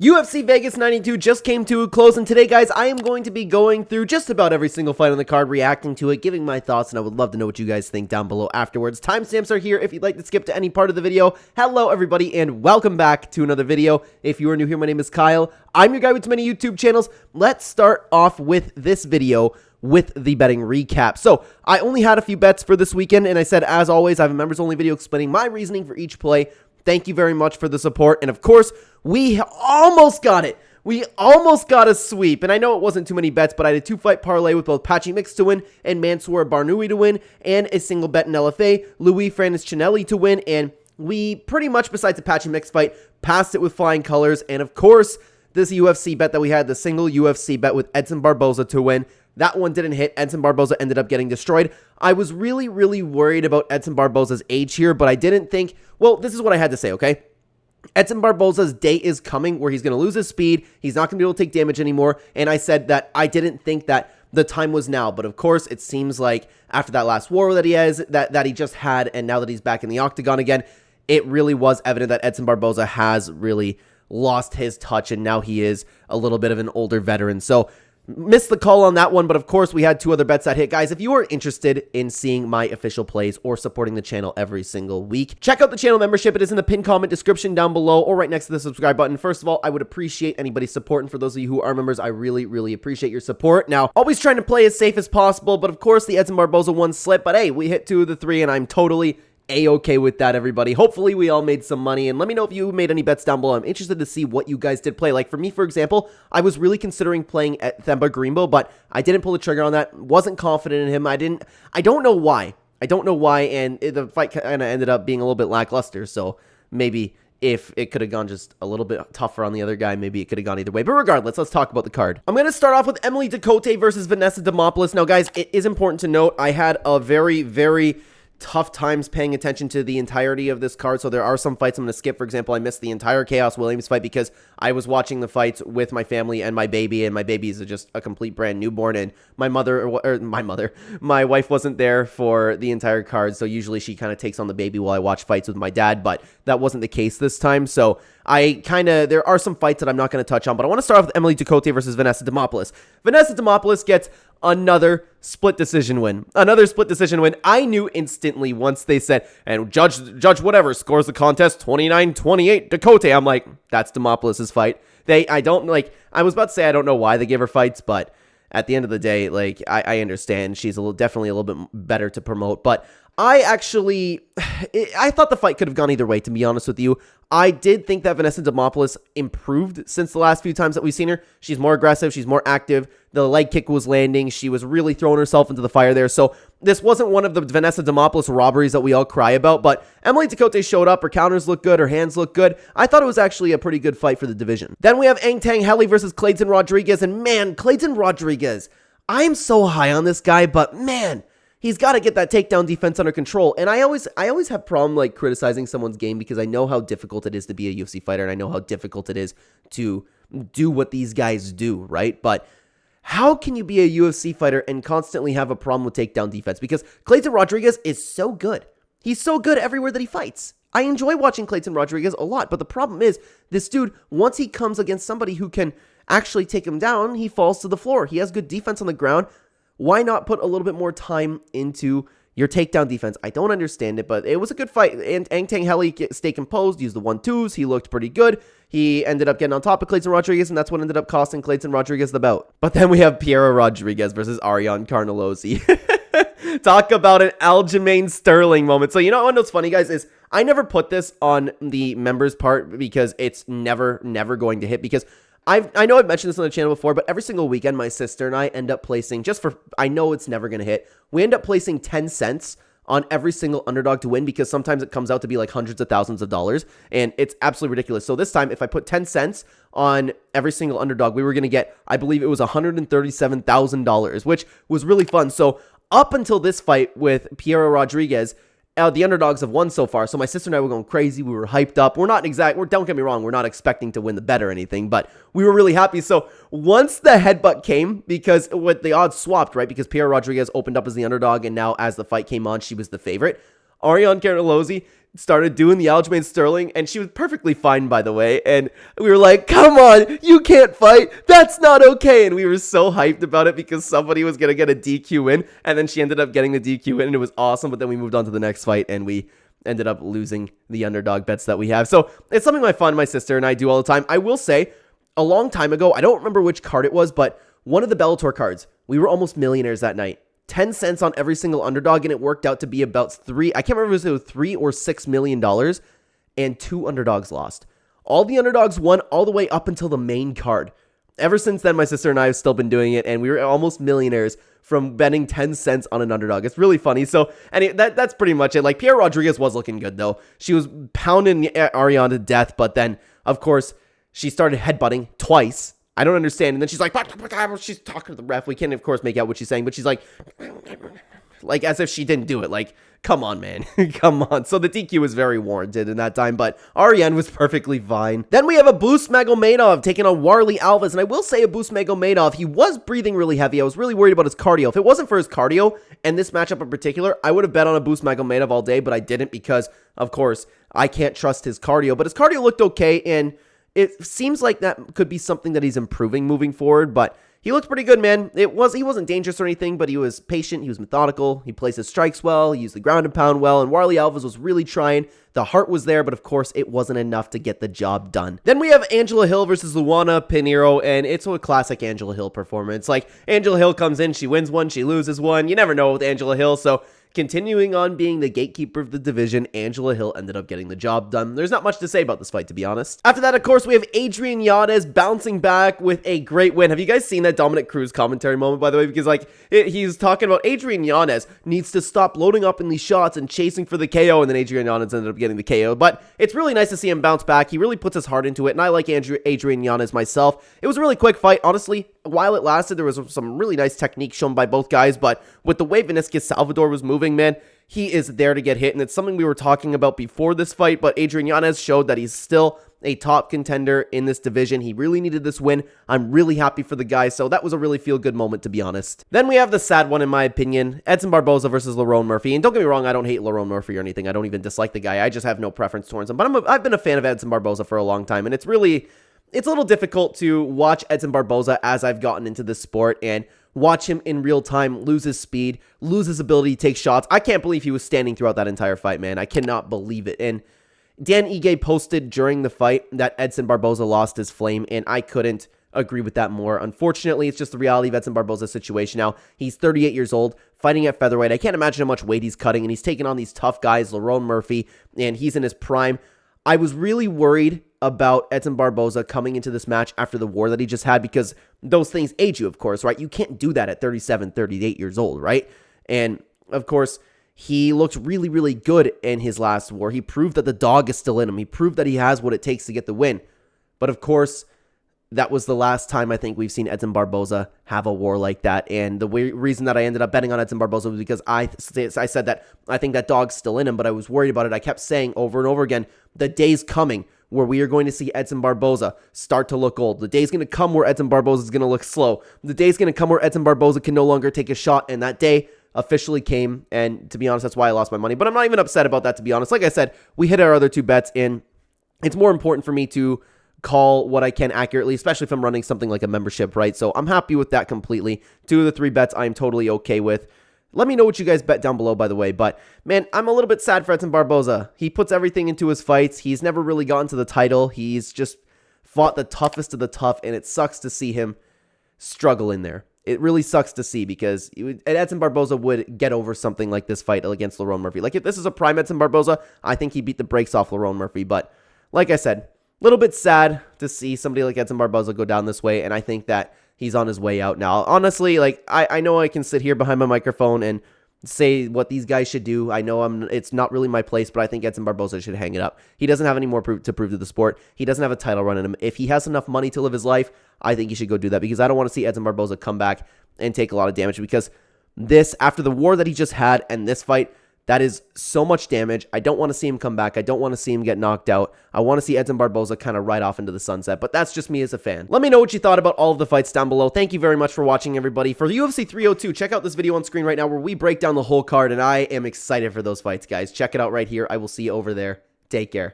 UFC Vegas 92 just came to a close, and today, guys, I am going to be going through just about every single fight on the card, reacting to it, giving my thoughts, and I would love to know what you guys think down below afterwards. Timestamps are here if you'd like to skip to any part of the video. Hello, everybody, and welcome back to another video. If you are new here, my name is Kyle. I'm your guy with too many YouTube channels. Let's start off with this video with the betting recap. So, I only had a few bets for this weekend, and I said, as always, I have a members-only video explaining my reasoning for each play. Thank you very much for the support, and of course, we almost got it. We almost got a sweep, and I know it wasn't too many bets, but I had a two-fight parlay with both Patchy Mix to win and Mansour Barnoui to win, and a single bet in LFA, Louis Francis-Chinelli to win, and we pretty much, besides the Patchy Mix fight, passed it with flying colors, and of course, this UFC bet that we had, the single UFC bet with Edson Barboza to win, that one didn't hit. Edson Barboza ended up getting destroyed. I was really worried about Edson Barboza's age here, but I didn't think, well, this is what I had to say, okay? Edson Barboza's day is coming where he's going to lose his speed. He's not going to be able to take damage anymore. And I said that I didn't think that the time was now. But of course, it seems like after that last war that he has, that he just had, and now that he's back in the octagon again, it really was evident that Edson Barboza has really lost his touch, and now he is a little bit of an older veteran. So, missed the call on that one, but of course we had two other bets that hit. Guys, if you are interested in seeing my official plays or supporting the channel every single week, check out the channel membership. It is in the pinned comment description down below or right next to the subscribe button. First of all, I would appreciate anybody's support, and for those of you who are members, I really appreciate your support. Now, always trying to play as safe as possible, but of course the Edson Barboza one slipped, but hey, we hit 2 of the 3, and I'm totally A-okay with that, everybody. Hopefully we all made some money, and let me know if you made any bets down below. I'm interested to see what you guys did play. Like for me, for example, I was really considering playing at Themba Greenbow, but I didn't pull the trigger on that. Wasn't confident in him. I don't know why. And the fight kind of ended up being a little bit lackluster, so maybe if it could have gone just a little bit tougher on the other guy, maybe it could have gone either way. But regardless, let's talk about the card. I'm going to start off with Emily Ducote versus Vanessa Demopoulos. Now, guys, it is important to note I had a very tough times paying attention to the entirety of this card, so there are some fights I'm going to skip. For example, I missed the entire Chaos Williams fight because I was watching the fights with my family and my baby is just a complete brand newborn, and my wife wasn't there for the entire card, so usually she kind of takes on the baby while I watch fights with my dad, but that wasn't the case this time, so there are some fights that I'm not going to touch on, but I want to start off with Emily Ducote versus Vanessa Demopoulos. Vanessa Demopoulos gets another split decision win. I knew instantly once they said, and judge whatever scores the contest 29-28 Ducote. I'm like, that's Demopoulos' fight. I was about to say I don't know why they gave her fights, but at the end of the day, like, I understand she's definitely a little bit better to promote, but I thought the fight could have gone either way, to be honest with you. I did think that Vanessa Demopoulos improved since the last few times that we've seen her. She's more aggressive. She's more active. The leg kick was landing. She was really throwing herself into the fire there. So this wasn't one of the Vanessa Demopoulos robberies that we all cry about, but Emily Ducote showed up. Her counters look good. Her hands look good. I thought it was actually a pretty good fight for the division. Then we have Alatengheili versus Kleydson Rodrigues, and man, Kleydson Rodrigues, I'm so high on this guy, but man, he's got to get that takedown defense under control. And I always have problem like criticizing someone's game because I know how difficult it is to be a UFC fighter, and I know how difficult it is to do what these guys do, right? But how can you be a UFC fighter and constantly have a problem with takedown defense? Because Kleydson Rodrigues is so good. He's so good everywhere that he fights. I enjoy watching Kleydson Rodrigues a lot, but the problem is this dude, once he comes against somebody who can actually take him down, he falls to the floor. He has good defense on the ground. Why not put a little bit more time into your takedown defense? I don't understand it, but it was a good fight. And Alatengheili stayed composed, used the 1-2s. He looked pretty good. He ended up getting on top of Kleydson Rodrigues, and that's what ended up costing Kleydson Rodrigues the bout. But then we have Piera Rodrigues versus Ariane Carnelossi. Talk about an Aljamain Sterling moment. So you know what's funny, guys, is I never put this on the members part because it's never going to hit, because I know I've mentioned this on the channel before, but every single weekend, my sister and I end up placing, I know it's never going to hit, we end up placing 10 cents on every single underdog to win, because sometimes it comes out to be like hundreds of thousands of dollars, and it's absolutely ridiculous. So this time, if I put 10 cents on every single underdog, we were going to get, I believe it was $137,000, which was really fun. So up until this fight with Piera Rodrigues, the underdogs have won so far, so my sister and I were going crazy. We were hyped up. Don't get me wrong, we're not expecting to win the bet or anything, but we were really happy. So once the headbutt came, because with the odds swapped, right, because Piera Rodrigues opened up as the underdog, and now as the fight came on, she was the favorite. Ariane Carnelossi started doing the Aljamain Sterling, and she was perfectly fine, by the way, and we were like, come on, you can't fight, that's not okay, and we were so hyped about it because somebody was gonna get a DQ win, and then she ended up getting the DQ win, and it was awesome. But then we moved on to the next fight, and we ended up losing the underdog bets that we have. So it's something my fun, my sister and I do all the time. I will say, a long time ago, I don't remember which card it was, but one of the Bellator cards, we were almost millionaires that night. 10 cents on every single underdog, and it worked out to be about I can't remember if it was $3 or $6 million, and 2 underdogs lost. All the underdogs won all the way up until the main card. Ever since then, my sister and I have still been doing it, and we were almost millionaires from betting 10 cents on an underdog. It's really funny. So, that's pretty much it. Like, Piera Rodrigues was looking good, though. She was pounding Ariane to death, but then, of course, she started headbutting twice. I don't understand. And then she's like, she's talking to the ref. We can't, of course, make out what she's saying, but she's like as if she didn't do it. Like, come on, man. Come on. So the DQ was very warranted in that time, but Ariane was perfectly fine. Then we have a boost Magomedov taking on Warlley Alves. And I will say a boost Magomedov, he was breathing really heavy. I was really worried about his cardio. If it wasn't for his cardio and this matchup in particular, I would have bet on a boost Magomedov all day, but I didn't because, of course, I can't trust his cardio. But his cardio looked okay, and it seems like that could be something that he's improving moving forward, but he looked pretty good, man. He wasn't dangerous or anything, but he was patient, he was methodical, he placed his strikes well, he used the ground and pound well, and Warlley Alves was really trying. The heart was there, but of course, it wasn't enough to get the job done. Then we have Angela Hill versus Luana Pinheiro, and it's a classic Angela Hill performance. Like, Angela Hill comes in, she wins one, she loses one. You never know with Angela Hill, so continuing on being the gatekeeper of the division, Angela Hill ended up getting the job done. There's not much to say about this fight, to be honest. After that, of course, we have Adrian Yanez bouncing back with a great win. Have you guys seen that Dominic Cruz commentary moment, by the way? Because, like, he's talking about Adrian Yanez needs to stop loading up in these shots and chasing for the KO, and then Adrian Yanez ended up getting the KO. But it's really nice to see him bounce back. He really puts his heart into it, and I like Adrian Yanez myself. It was a really quick fight, honestly. While it lasted, there was some really nice technique shown by both guys, but with the way Vinicius Salvador was moving, man, he is there to get hit, and it's something we were talking about before this fight, but Adrian Yanez showed that he's still a top contender in this division. He really needed this win. I'm really happy for the guy, so that was a really feel-good moment, to be honest. Then we have the sad one, in my opinion, Edson Barboza versus Lerone Murphy, and don't get me wrong, I don't hate Lerone Murphy or anything. I don't even dislike the guy. I just have no preference towards him, but I've been a fan of Edson Barboza for a long time, and it's a little difficult to watch Edson Barboza as I've gotten into this sport and watch him in real time lose his speed, lose his ability to take shots. I can't believe he was standing throughout that entire fight, man. I cannot believe it. And Dan Ige posted during the fight that Edson Barboza lost his flame, and I couldn't agree with that more. Unfortunately, it's just the reality of Edson Barboza's situation now. He's 38 years old, fighting at featherweight. I can't imagine how much weight he's cutting, and he's taking on these tough guys, Lerone Murphy, and he's in his prime. I was really worried about Edson Barboza coming into this match after the war that he just had, because those things age you, of course, right? You can't do that at 37, 38 years old, right? And, of course, he looked really, really good in his last war. He proved that the dog is still in him. He proved that he has what it takes to get the win. But, of course, that was the last time I think we've seen Edson Barboza have a war like that. And the reason that I ended up betting on Edson Barboza was because I said that I think that dog's still in him, but I was worried about it. I kept saying over and over again, the day's coming where we are going to see Edson Barboza start to look old. The day's going to come where Edson Barboza is going to look slow. The day's going to come where Edson Barboza can no longer take a shot, and that day officially came, and to be honest, that's why I lost my money. But I'm not even upset about that, to be honest. Like I said, we hit our other two bets, and it's more important for me to call what I can accurately, especially if I'm running something like a membership, right? So I'm happy with that completely. 2 of the 3 bets I'm totally okay with. Let me know what you guys bet down below, by the way. But, man, I'm a little bit sad for Edson Barboza. He puts everything into his fights. He's never really gotten to the title. He's just fought the toughest of the tough, and it sucks to see him struggle in there. It really sucks to see, because Edson Barboza would get over something like this fight against Lerone Murphy. Like, if this is a prime Edson Barboza, I think he beat the brakes off Lerone Murphy. But, like I said, a little bit sad to see somebody like Edson Barboza go down this way, and I think that he's on his way out now. Honestly, like, I know I can sit here behind my microphone and say what these guys should do. I know it's not really my place, but I think Edson Barboza should hang it up. He doesn't have any more to prove to the sport. He doesn't have a title run in him. If he has enough money to live his life, I think he should go do that, because I don't want to see Edson Barboza come back and take a lot of damage, because this, after the war that he just had and this fight, That is so much damage. I don't want to see him come back. I don't want to see him get knocked out. I want to see Edson Barboza kind of ride off into the sunset, but that's just me as a fan. Let me know what you thought about all of the fights down below. Thank you very much for watching, everybody. For the UFC 302, check out this video on screen right now where we break down the whole card, and I am excited for those fights, guys. Check it out right here. I will see you over there. Take care.